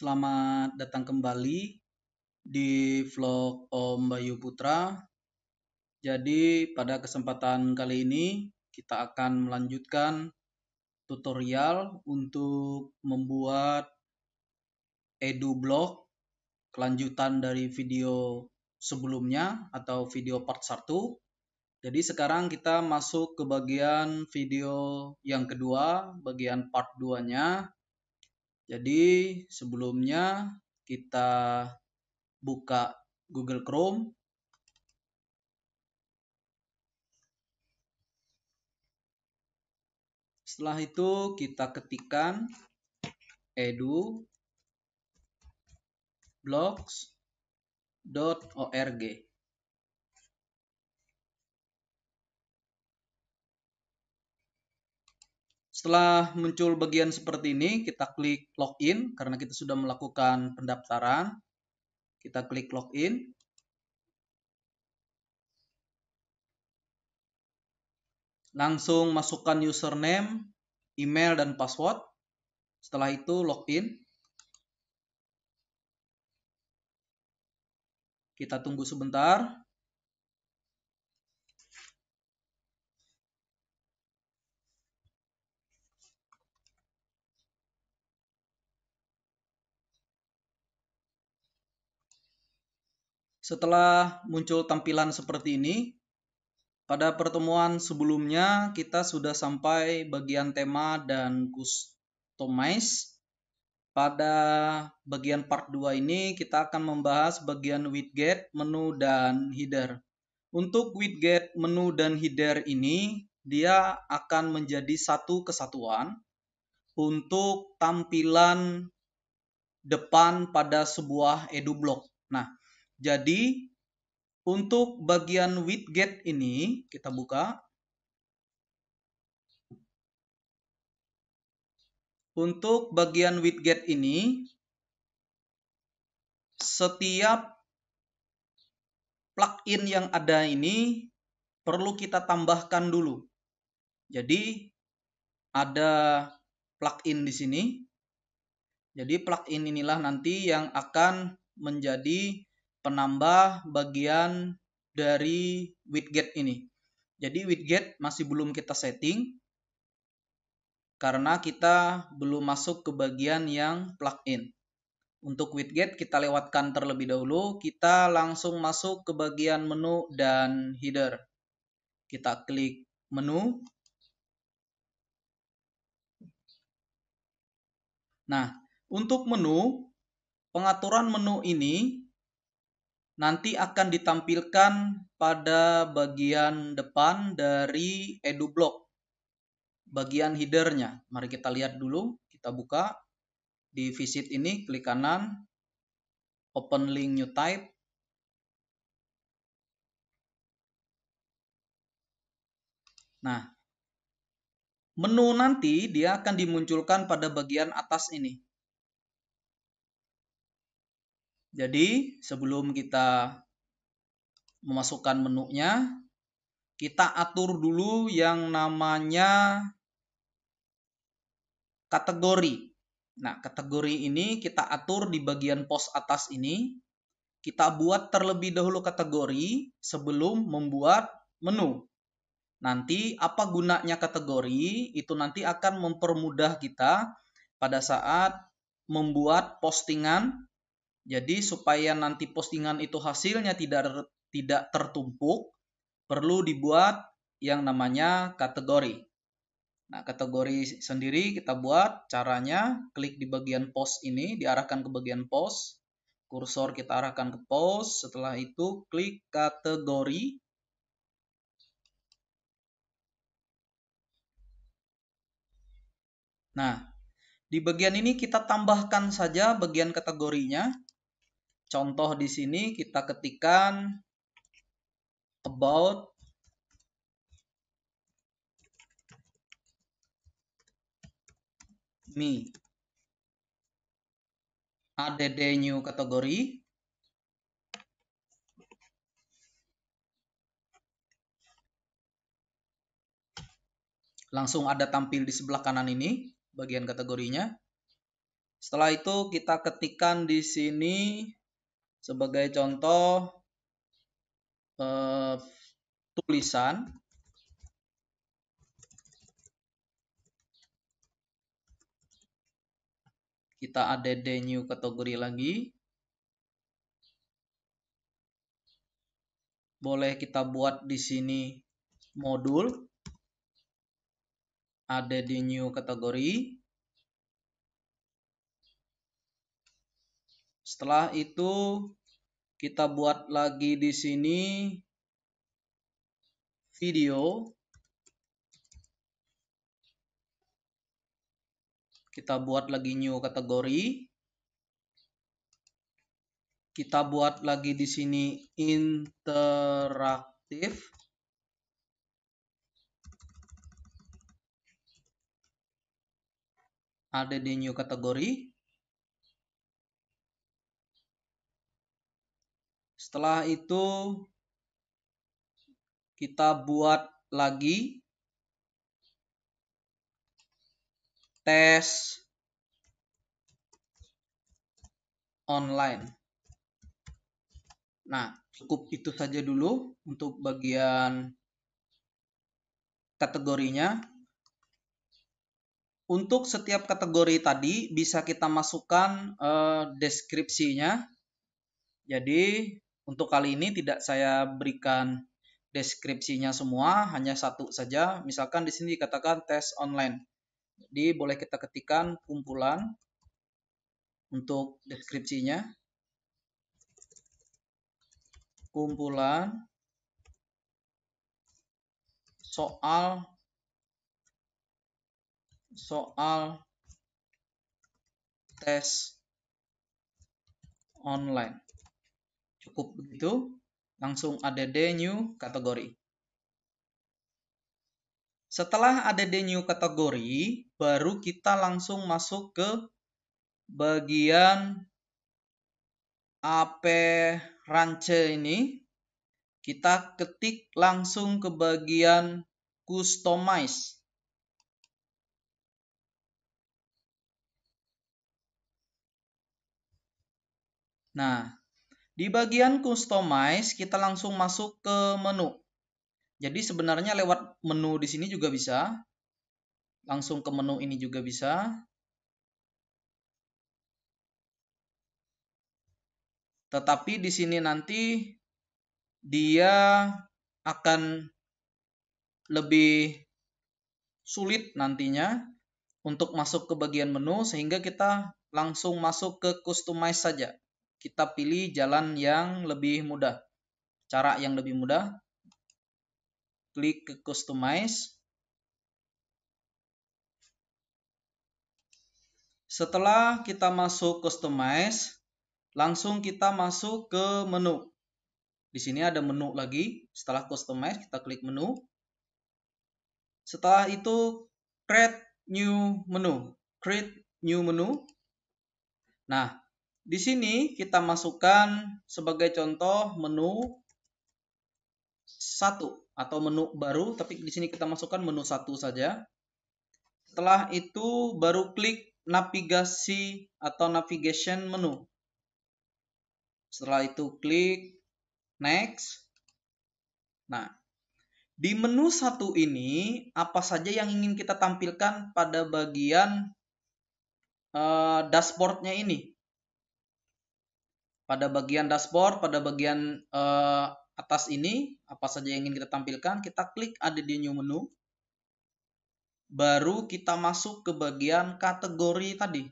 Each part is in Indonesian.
Selamat datang kembali di vlog Om Bayu Putra. Jadi pada kesempatan kali ini kita akan melanjutkan tutorial untuk membuat EduBlog, kelanjutan dari video sebelumnya atau video part 1. Jadi sekarang kita masuk ke bagian video yang kedua, bagian part 2-nya. Jadi sebelumnya kita buka Google Chrome. Setelah itu kita ketikkan edublogs.org. Setelah muncul bagian seperti ini, kita klik login karena kita sudah melakukan pendaftaran. Kita klik login. Langsung masukkan username, email, dan password. Setelah itu login. Kita tunggu sebentar. Setelah muncul tampilan seperti ini, pada pertemuan sebelumnya kita sudah sampai bagian tema dan customize. Pada bagian part 2 ini kita akan membahas bagian widget, menu, dan header. Untuk widget, menu, dan header ini dia akan menjadi satu kesatuan untuk tampilan depan pada sebuah EduBlog. Nah, jadi untuk bagian widget ini kita buka. Untuk bagian widget ini setiap plugin yang ada ini perlu kita tambahkan dulu. Jadi ada plugin di sini. Jadi plugin inilah nanti yang akan menjadi penambah bagian dari widget ini. Jadi widget masih belum kita setting karena kita belum masuk ke bagian yang plugin. Untuk widget kita lewatkan terlebih dahulu, kita langsung masuk ke bagian menu dan header. Kita klik menu. Nah, untuk menu, pengaturan menu ini nanti akan ditampilkan pada bagian depan dari EduBlog. Bagian headernya. Mari kita lihat dulu. Kita buka. Di visit ini, klik kanan. Open link new type. Nah, menu nanti dia akan dimunculkan pada bagian atas ini. Jadi, sebelum kita memasukkan menunya, kita atur dulu yang namanya kategori. Nah, kategori ini kita atur di bagian pos atas ini. Kita buat terlebih dahulu kategori sebelum membuat menu. Nanti apa gunanya kategori? Itu nanti akan mempermudah kita pada saat membuat postingan. Jadi supaya nanti postingan itu hasilnya tidak tertumpuk, perlu dibuat yang namanya kategori. Nah, kategori sendiri kita buat. Caranya klik di bagian post ini, diarahkan ke bagian post. Kursor kita arahkan ke post. Setelah itu klik kategori. Nah, di bagian ini kita tambahkan saja bagian kategorinya. Contoh di sini kita ketikkan about me. Add new kategori. Langsung ada tampil di sebelah kanan ini bagian kategorinya. Setelah itu kita ketikkan di sini sebagai contoh tulisan. Kita add new kategori lagi. Boleh kita buat di sini modul. Add new kategori. Setelah itu kita buat lagi di sini video. Kita buat lagi new kategori. Kita buat lagi di sini interaktif. Ada di new kategori. Setelah itu kita buat lagi tes online. Nah, cukup itu saja dulu untuk bagian kategorinya. Untuk setiap kategori tadi bisa kita masukkan deskripsinya. Jadi untuk kali ini tidak saya berikan deskripsinya semua, hanya satu saja. Misalkan di sini dikatakan tes online. Jadi boleh kita ketikkan kumpulan untuk deskripsinya. Kumpulan soal tes online. Cukup begitu. Langsung add new kategori. Setelah add new kategori, baru kita langsung masuk ke bagian Aperance ini. Kita ketik langsung ke bagian customize. Nah, di bagian customize kita langsung masuk ke menu. Jadi sebenarnya lewat menu di sini juga bisa. Langsung ke menu ini juga bisa. Tetapi di sini nanti dia akan lebih sulit nantinya untuk masuk ke bagian menu, sehingga kita langsung masuk ke customize saja. Kita pilih jalan yang lebih mudah. Cara yang lebih mudah. Klik ke customize. Setelah kita masuk customize, langsung kita masuk ke menu. Di sini ada menu lagi. Setelah customize, kita klik menu. Setelah itu create new menu. Create new menu. Nah, di sini kita masukkan sebagai contoh menu 1 atau menu baru, tapi di sini kita masukkan menu 1 saja. Setelah itu baru klik navigasi atau navigation menu. Setelah itu klik next. Nah, di menu 1 ini apa saja yang ingin kita tampilkan pada bagian dashboardnya ini. Pada bagian dashboard, pada bagian atas ini, apa saja yang ingin kita tampilkan, kita klik ada di new menu. Baru kita masuk ke bagian kategori tadi.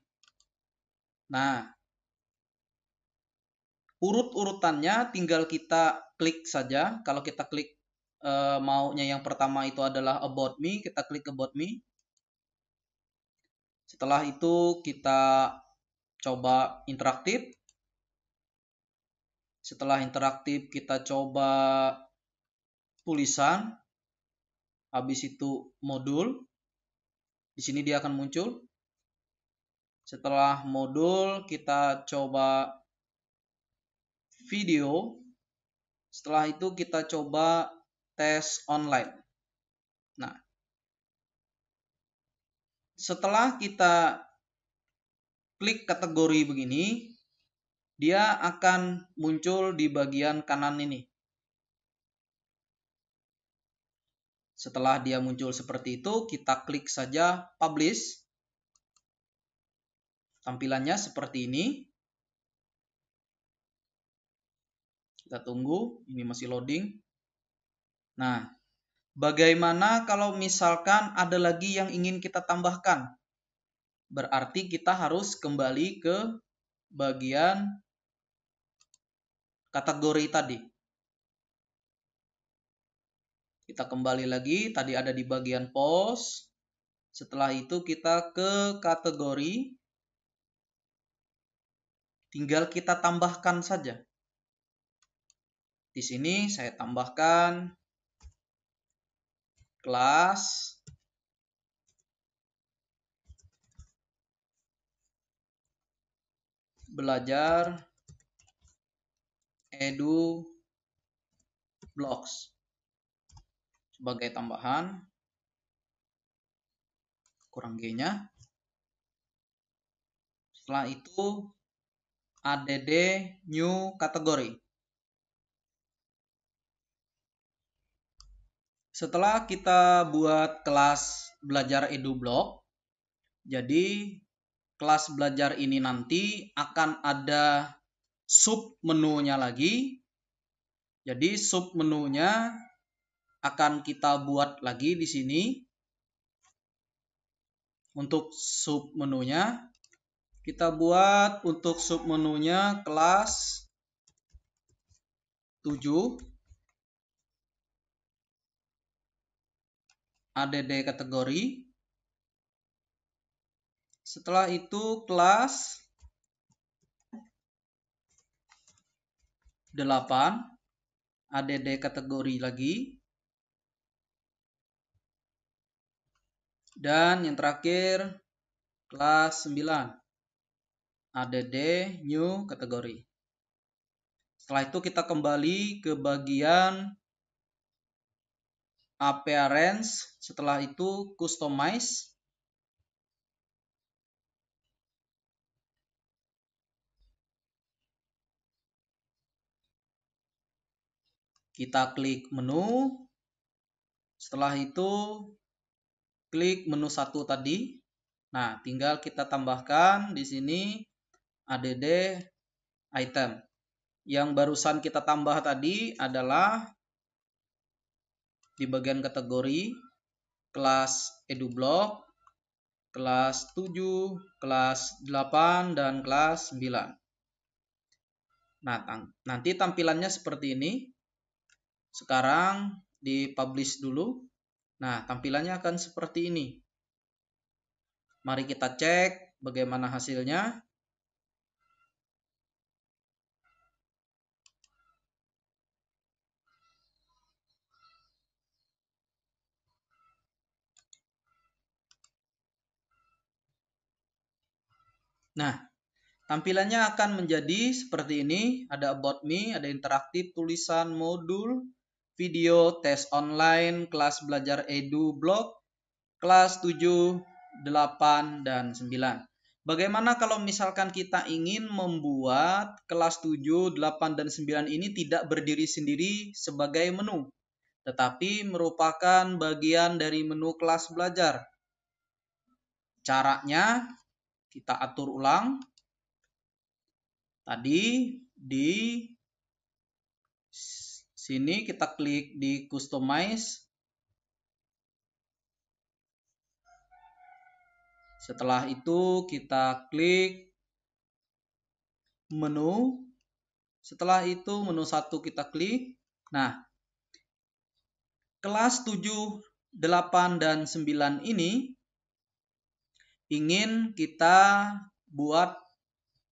Nah, urut-urutannya tinggal kita klik saja. Kalau kita klik maunya yang pertama itu adalah about me, kita klik about me. Setelah itu kita coba interaktif. Setelah interaktif kita coba tulisan. Habis itu modul. Di sini dia akan muncul. Setelah modul kita coba video. Setelah itu kita coba tes online. Nah, setelah kita klik kategori begini, dia akan muncul di bagian kanan ini. Setelah dia muncul seperti itu, kita klik saja publish. Tampilannya seperti ini. Kita tunggu, ini masih loading. Nah, bagaimana kalau misalkan ada lagi yang ingin kita tambahkan? Berarti kita harus kembali ke bagian kategori tadi. Kita kembali lagi, tadi ada di bagian post. Setelah itu kita ke kategori. Tinggal kita tambahkan saja. Di sini saya tambahkan kelas belajar edu blocks sebagai tambahan, kurang G-nya. Setelah itu add new kategori. Setelah kita buat kelas belajar edu block, jadi kelas belajar ini nanti akan ada sub menunya lagi. Jadi sub menunya akan kita buat lagi di sini. Untuk sub menunya kita buat untuk sub menunya kelas 7 add kategori. Setelah itu kelas 8 add kategori lagi. Dan yang terakhir kelas 9 add new kategori. Setelah itu kita kembali ke bagian appearance. Setelah itu customize. Kita klik menu. Setelah itu klik menu 1 tadi. Nah, tinggal kita tambahkan di sini add item. Yang barusan kita tambah tadi adalah di bagian kategori kelas edublock, kelas 7, kelas 8, dan kelas 9. Nah, nanti tampilannya seperti ini. Sekarang di-publish dulu. Nah, tampilannya akan seperti ini. Mari kita cek bagaimana hasilnya. Nah, tampilannya akan menjadi seperti ini. Ada about me, ada interaktif, tulisan, modul, video, tes online, kelas belajar edu blog, kelas 7, 8, dan 9. Bagaimana kalau misalkan kita ingin membuat kelas 7, 8, dan 9 ini tidak berdiri sendiri sebagai menu, tetapi merupakan bagian dari menu kelas belajar? Caranya kita atur ulang. Tadi di sini kita klik di customize. Setelah itu kita klik menu. Setelah itu menu 1 kita klik. Nah, kelas 7, 8, dan 9 ini ingin kita buat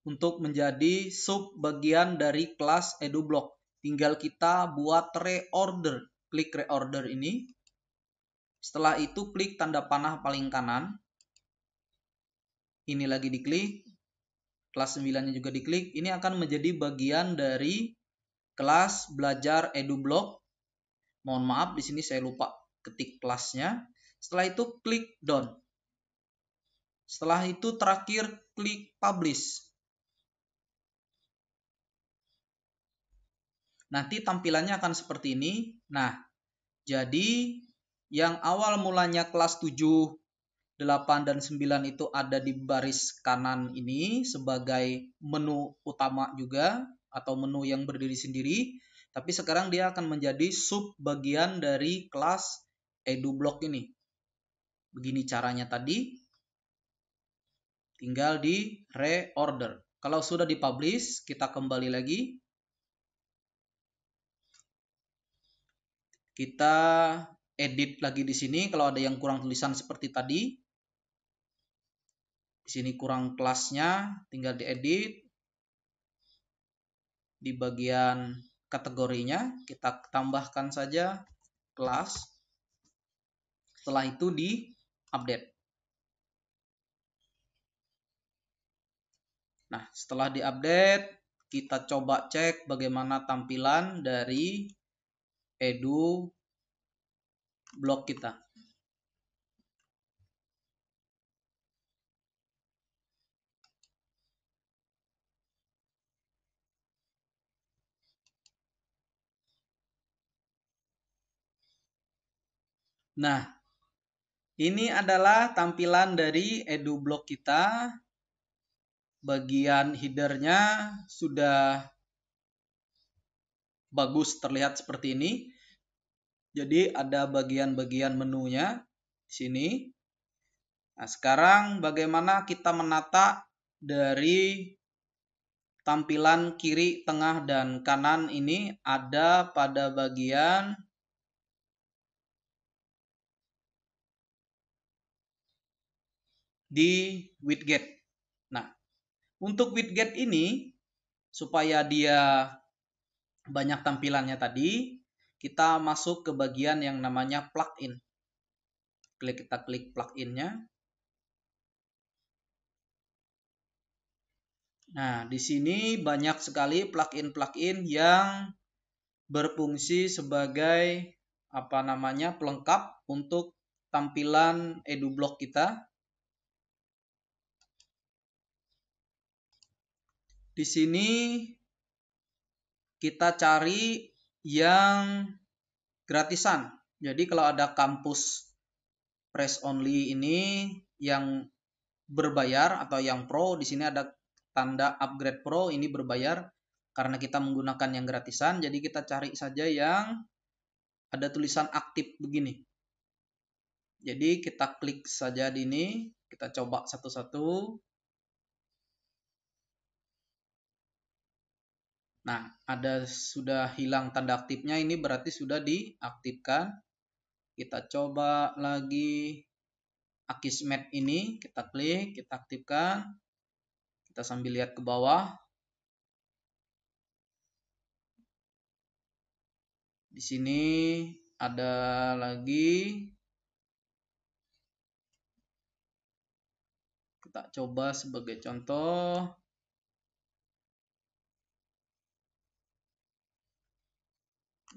untuk menjadi sub bagian dari kelas edublock. Tinggal kita buat reorder. Klik reorder ini. Setelah itu klik tanda panah paling kanan. Ini lagi diklik. Kelas 9-nya juga diklik. Ini akan menjadi bagian dari kelas belajar edublock. Mohon maaf, di sini saya lupa ketik kelasnya. Setelah itu klik done. Setelah itu terakhir klik publish. Nanti tampilannya akan seperti ini. Nah, jadi yang awal mulanya kelas 7, 8, dan 9 itu ada di baris kanan ini sebagai menu utama juga atau menu yang berdiri sendiri. Tapi sekarang dia akan menjadi sub bagian dari kelas EduBlock ini. Begini caranya tadi. Tinggal di reorder. Kalau sudah dipublish, kita kembali lagi. Kita edit lagi di sini kalau ada yang kurang tulisan seperti tadi. Di sini kurang kelasnya, tinggal diedit. Di bagian kategorinya kita tambahkan saja kelas. Setelah itu di-update. Nah, setelah diupdate, kita coba cek bagaimana tampilan dari EduBlock kita. Nah, ini adalah tampilan dari EduBlock kita. Bagian headernya sudah bagus terlihat seperti ini. Jadi ada bagian-bagian menunya di sini. Nah, sekarang bagaimana kita menata dari tampilan kiri, tengah, dan kanan ini ada pada bagian di widget. Nah, untuk widget ini supaya dia banyak tampilannya tadi, kita masuk ke bagian yang namanya plugin. Kita klik pluginnya. Nah, di sini banyak sekali plugin-plugin yang berfungsi sebagai pelengkap untuk tampilan EduBlock kita. Di sini kita cari yang gratisan. Jadi kalau ada kampus press only ini yang berbayar atau yang pro, di sini ada tanda upgrade pro, ini berbayar karena kita menggunakan yang gratisan. Jadi kita cari saja yang ada tulisan aktif begini. Jadi kita klik saja di ini, kita coba satu-satu. Nah, sudah hilang tanda aktifnya, ini berarti sudah diaktifkan. Kita coba lagi Akismet ini, kita klik, kita aktifkan. Kita sambil lihat ke bawah. Di sini ada lagi. Kita coba sebagai contoh.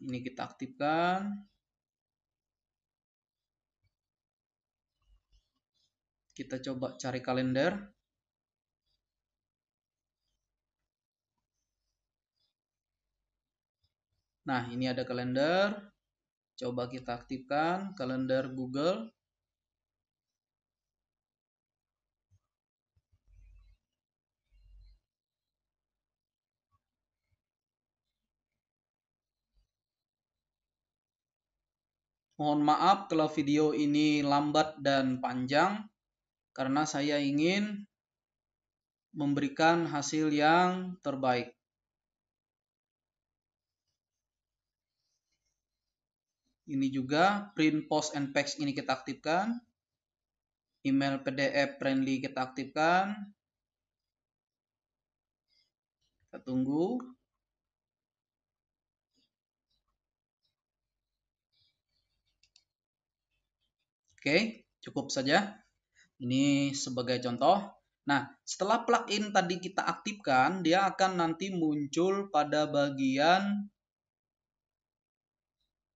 Ini kita aktifkan. Kita coba cari kalender. Nah, ini ada kalender. Coba kita aktifkan kalender Google. Mohon maaf kalau video ini lambat dan panjang karena saya ingin memberikan hasil yang terbaik. Ini juga print, post, and fax ini kita aktifkan. Email PDF friendly kita aktifkan. Kita tunggu. Oke, cukup saja. Ini sebagai contoh. Nah, setelah plugin tadi kita aktifkan, dia akan nanti muncul pada bagian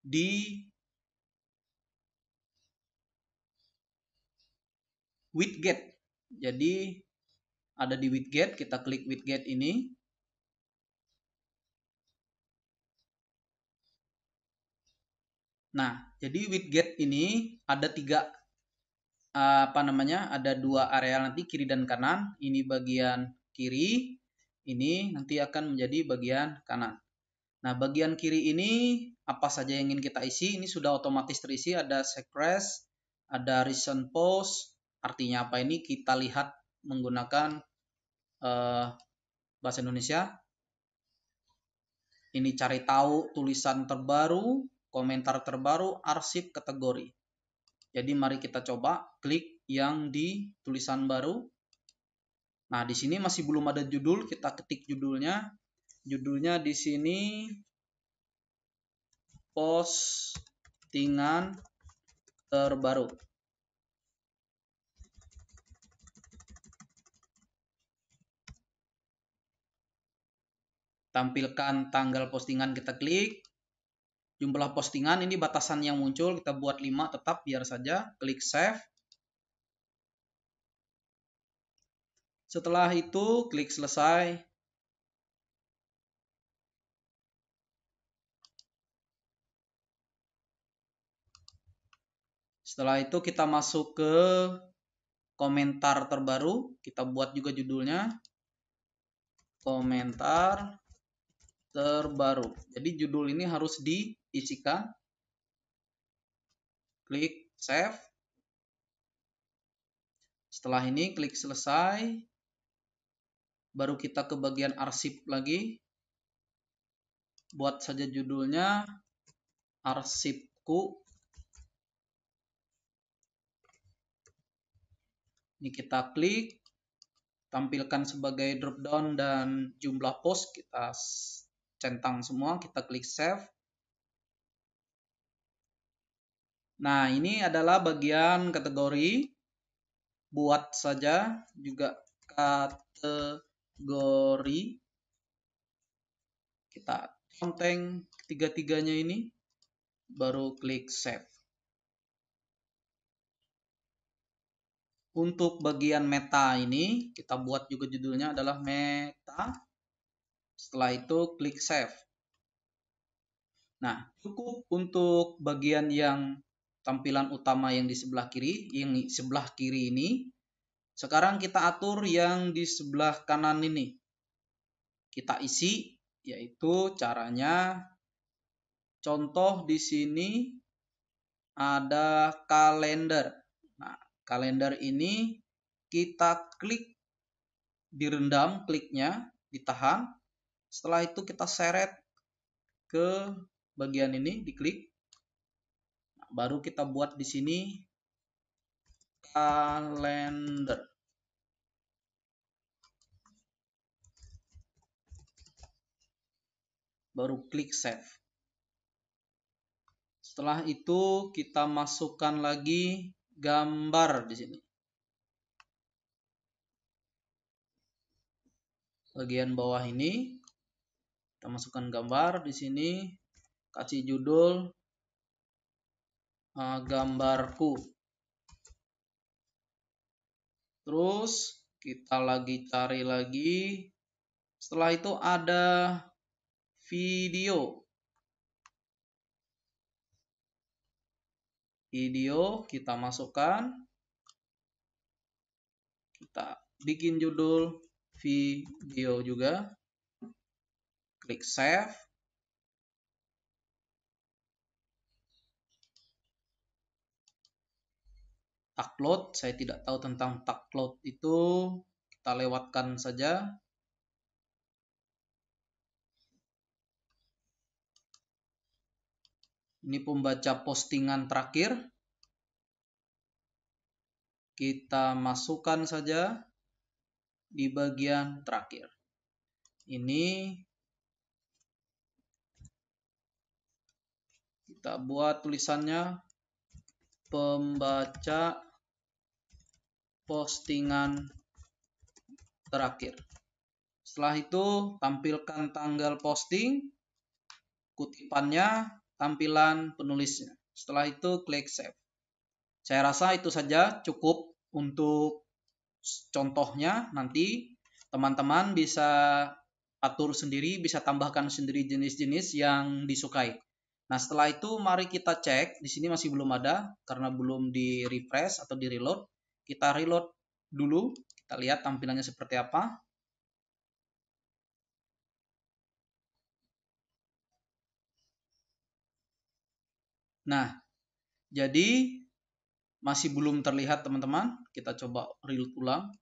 di widget. Jadi ada di widget, kita klik widget ini. Nah, jadi widget ini ada tiga, ada dua area nanti, kiri dan kanan. Ini bagian kiri, ini nanti akan menjadi bagian kanan. Nah, bagian kiri ini apa saja yang ingin kita isi, ini sudah otomatis terisi. Ada request, ada recent post. Artinya apa ini? Kita lihat menggunakan bahasa Indonesia. Ini cari tahu tulisan terbaru, komentar terbaru, arsip kategori. Jadi mari kita coba klik yang di tulisan baru. Nah, di sini masih belum ada judul, kita ketik judulnya. Judulnya di sini postingan terbaru. Tampilkan tanggal postingan, kita klik. Jumlah postingan ini batasan yang muncul, kita buat 5 tetap biar saja. Klik save. Setelah itu klik selesai. Setelah itu kita masuk ke komentar terbaru, kita buat juga judulnya komentar terbaru. Jadi judul ini harus diisikan. Klik save. Setelah ini klik selesai. Baru kita ke bagian arsip lagi. Buat saja judulnya arsipku. Ini kita klik, tampilkan sebagai drop down dan jumlah post kita centang semua, kita klik save. Nah, ini adalah bagian kategori. Buat saja juga kategori. Kita conteng ketiga-tiganya ini, baru klik save. Untuk bagian meta ini, kita buat juga judulnya adalah meta. Setelah itu klik save. Nah, cukup untuk bagian yang tampilan utama yang di sebelah kiri. Yang di sebelah kiri ini. Sekarang kita atur yang di sebelah kanan ini. Kita isi, yaitu caranya. Contoh di sini ada kalender. Nah, kalender ini kita klik, direndam kliknya, ditahan. Setelah itu kita seret ke bagian ini, diklik. Nah, baru kita buat di sini kalender. Baru klik save. Setelah itu kita masukkan lagi gambar di sini. Bagian bawah ini kita masukkan gambar di sini, kasih judul gambarku. Terus kita lagi cari lagi. Setelah itu ada video. Video kita masukkan. Kita bikin judul video juga. Klik save. Tagload, saya tidak tahu tentang tagload itu, kita lewatkan saja. Ini pembaca postingan terakhir. Kita masukkan saja di bagian terakhir. Ini kita buat tulisannya pembaca postingan terakhir. Setelah itu tampilkan tanggal posting, kutipannya, tampilan penulisnya. Setelah itu klik save. Saya rasa itu saja cukup untuk contohnya nanti teman-teman bisa atur sendiri, bisa tambahkan sendiri jenis-jenis yang disukai. Nah, setelah itu mari kita cek. Di sini masih belum ada karena belum di refresh atau di reload. Kita reload dulu. Kita lihat tampilannya seperti apa. Nah, jadi masih belum terlihat teman-teman. Kita coba reload ulang.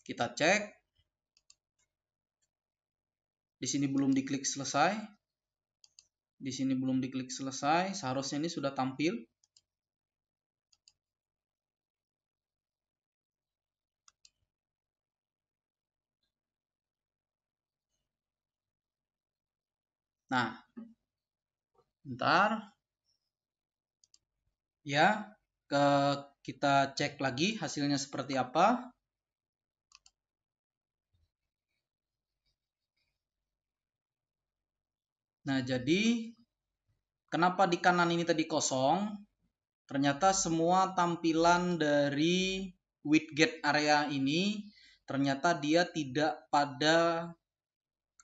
Kita cek. Di sini belum diklik selesai. Di sini belum diklik selesai. Seharusnya ini sudah tampil. Nah, bentar. Ya, kita cek lagi hasilnya seperti apa. Nah, jadi kenapa di kanan ini tadi kosong? Ternyata semua tampilan dari widget area ini ternyata dia tidak pada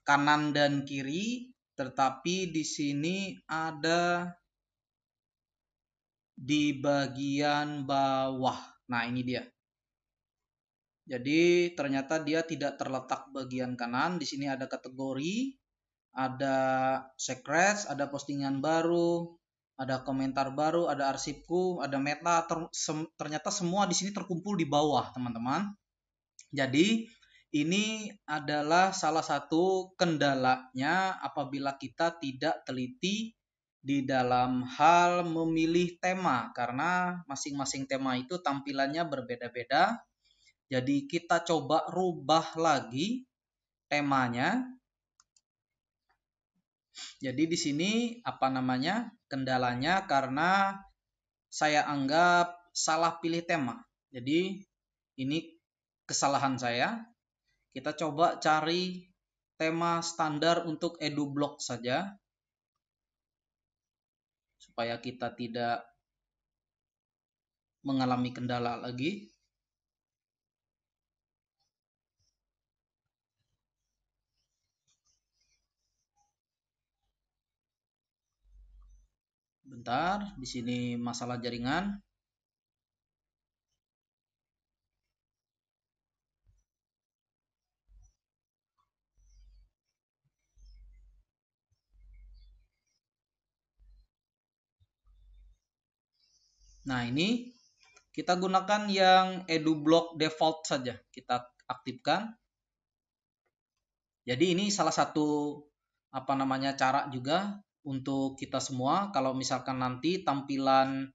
kanan dan kiri, tetapi di sini ada di bagian bawah. Nah, ini dia. Jadi ternyata dia tidak terletak bagian kanan. Di sini ada kategori, ada secrets, ada postingan baru, ada komentar baru, ada arsipku, ada meta. Ternyata semua di sini terkumpul di bawah, teman-teman. Jadi ini adalah salah satu kendalanya apabila kita tidak teliti di dalam hal memilih tema, karena masing-masing tema itu tampilannya berbeda-beda. Jadi kita coba rubah lagi temanya. Jadi di sini apa namanya? Kendalanya karena saya anggap salah pilih tema. Jadi ini kesalahan saya. Kita coba cari tema standar untuk EduBlock saja supaya kita tidak mengalami kendala lagi. Bentar, di sini masalah jaringan. Nah, ini kita gunakan yang EduBlock default saja. Kita aktifkan. Jadi ini salah satu apa namanya cara juga untuk kita semua. Kalau misalkan nanti tampilan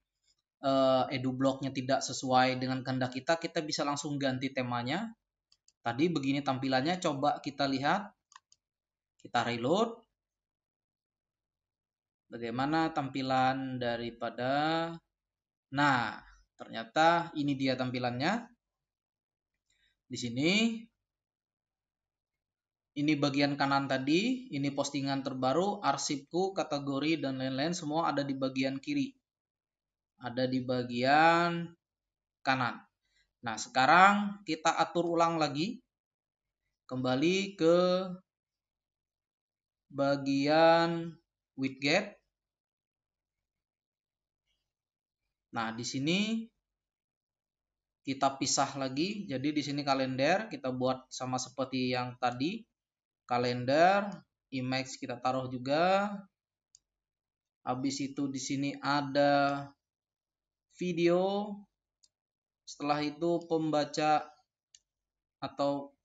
EduBlock-nya tidak sesuai dengan kehendak kita, kita bisa langsung ganti temanya. Tadi begini tampilannya, coba kita lihat. Kita reload. Bagaimana tampilan daripada... Nah, ternyata ini dia tampilannya. Di sini, ini bagian kanan tadi, ini postingan terbaru, arsipku, kategori, dan lain-lain semua ada di bagian kiri. Ada di bagian kanan. Nah, sekarang kita atur ulang lagi. Kembali ke bagian widget. Nah, di sini kita pisah lagi. Jadi di sini kalender kita buat sama seperti yang tadi. Kalender, image kita taruh juga. Habis itu di sini ada video. Setelah itu pembaca atau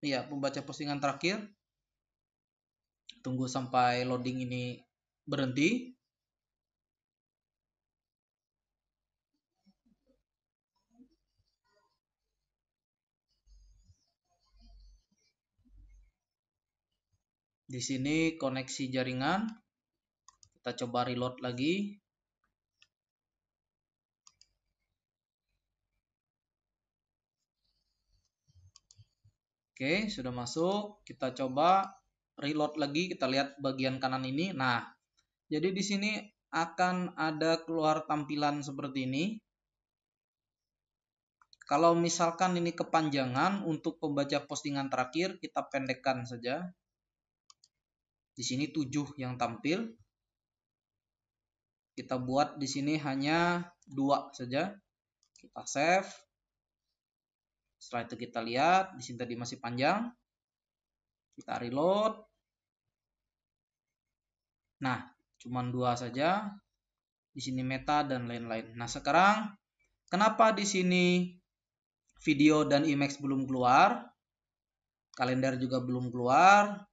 ya pembaca postingan terakhir. Tunggu sampai loading ini berhenti. Di sini koneksi jaringan. Kita coba reload lagi. Oke, sudah masuk. Kita coba reload lagi. Kita lihat bagian kanan ini. Nah, jadi di sini akan ada keluar tampilan seperti ini. Kalau misalkan ini kepanjangan untuk pembaca postingan terakhir, kita pendekkan saja. Di sini 7 yang tampil. Kita buat di sini hanya 2 saja. Kita save. Setelah itu kita lihat, di sini tadi masih panjang. Kita reload. Nah, cuma 2 saja. Di sini meta dan lain-lain. Nah, sekarang kenapa di sini video dan image belum keluar? Kalender juga belum keluar.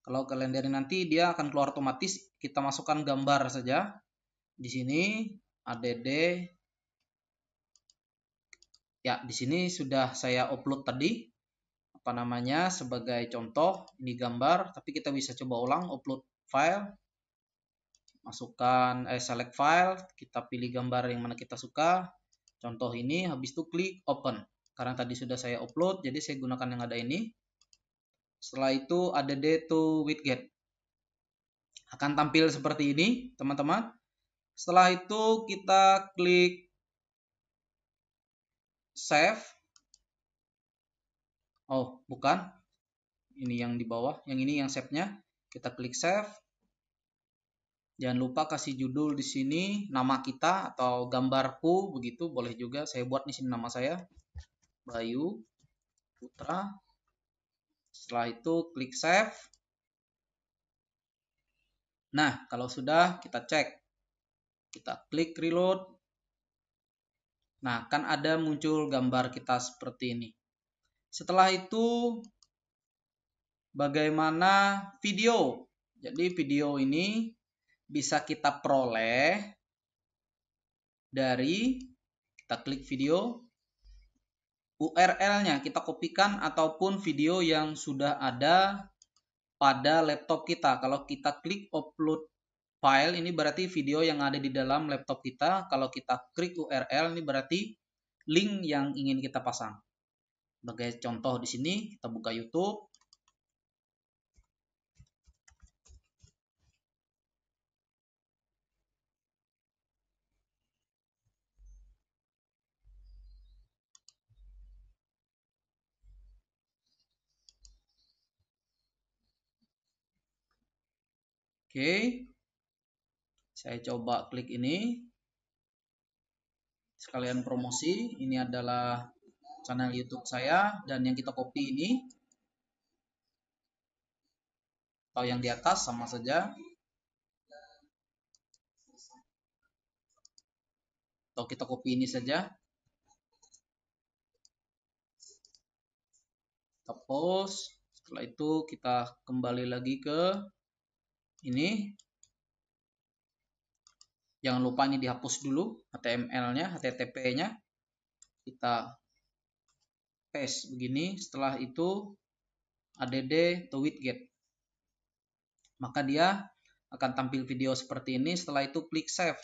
Kalau kalender nanti dia akan keluar otomatis, kita masukkan gambar saja. Di sini add. Ya, di sini sudah saya upload tadi. Apa namanya? Sebagai contoh, ini gambar, tapi kita bisa coba ulang upload file. Masukkan select file, kita pilih gambar yang mana kita suka. Contoh ini, habis itu klik open. Karena tadi sudah saya upload, jadi saya gunakan yang ada ini. Setelah itu add to widget. Akan tampil seperti ini, teman-teman. Setelah itu kita klik save. Oh, bukan. Ini yang di bawah, yang ini yang save-nya. Kita klik save. Jangan lupa kasih judul di sini nama kita atau gambarku, begitu boleh juga. Saya buat di sini nama saya, Bayu Putra. Setelah itu klik save. Nah, kalau sudah kita cek. Kita klik reload. Nah, kan ada muncul gambar kita seperti ini. Setelah itu bagaimana video? Jadi video ini bisa kita peroleh dari, kita klik video, URL-nya kita kopikan ataupun video yang sudah ada pada laptop kita. Kalau kita klik upload file, ini berarti video yang ada di dalam laptop kita. Kalau kita klik URL, ini berarti link yang ingin kita pasang. Sebagai contoh di sini, kita buka YouTube. Oke, saya coba klik ini. Sekalian promosi, ini adalah channel YouTube saya, dan yang kita copy ini atau yang di atas sama saja. Atau kita copy ini saja. Kita post. Setelah itu kita kembali lagi ke ini. Jangan lupa ini dihapus dulu HTML-nya, HTTP-nya. Kita paste begini. Setelah itu add to widget. Maka dia akan tampil video seperti ini. Setelah itu klik save.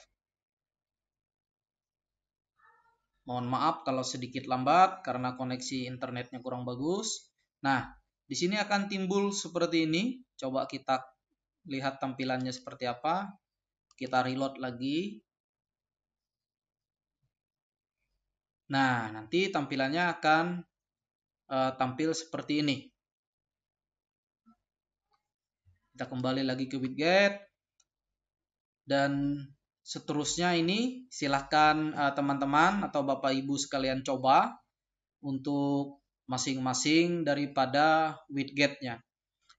Mohon maaf kalau sedikit lambat karena koneksi internetnya kurang bagus. Nah, di sini akan timbul seperti ini. Coba kita lihat tampilannya seperti apa. Kita reload lagi. Nah, nanti tampilannya akan tampil seperti ini. Kita kembali lagi ke widget. Dan seterusnya ini silahkan teman-teman atau Bapak Ibu sekalian coba untuk masing-masing daripada widgetnya.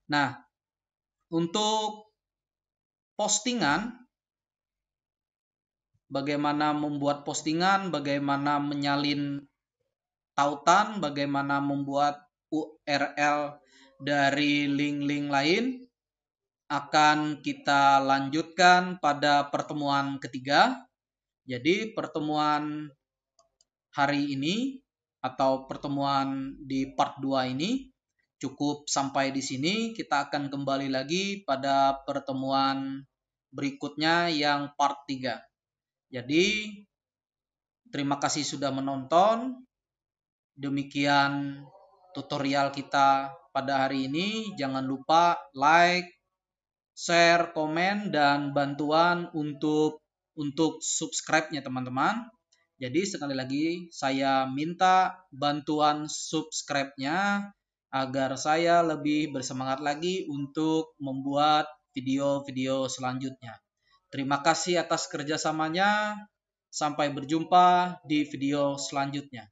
Nah, untuk postingan, bagaimana membuat postingan, bagaimana menyalin tautan, bagaimana membuat URL dari link-link lain, akan kita lanjutkan pada pertemuan ketiga. Jadi pertemuan hari ini atau pertemuan di part 2 ini cukup sampai di sini. Kita akan kembali lagi pada pertemuan berikutnya yang part 3. Jadi terima kasih sudah menonton. Demikian tutorial kita pada hari ini. Jangan lupa like, share, komen, dan bantuan untuk subscribe-nya teman-teman. Jadi sekali lagi saya minta bantuan subscribe-nya agar saya lebih bersemangat lagi untuk membuat video-video selanjutnya. Terima kasih atas kerjasamanya. Sampai berjumpa di video selanjutnya.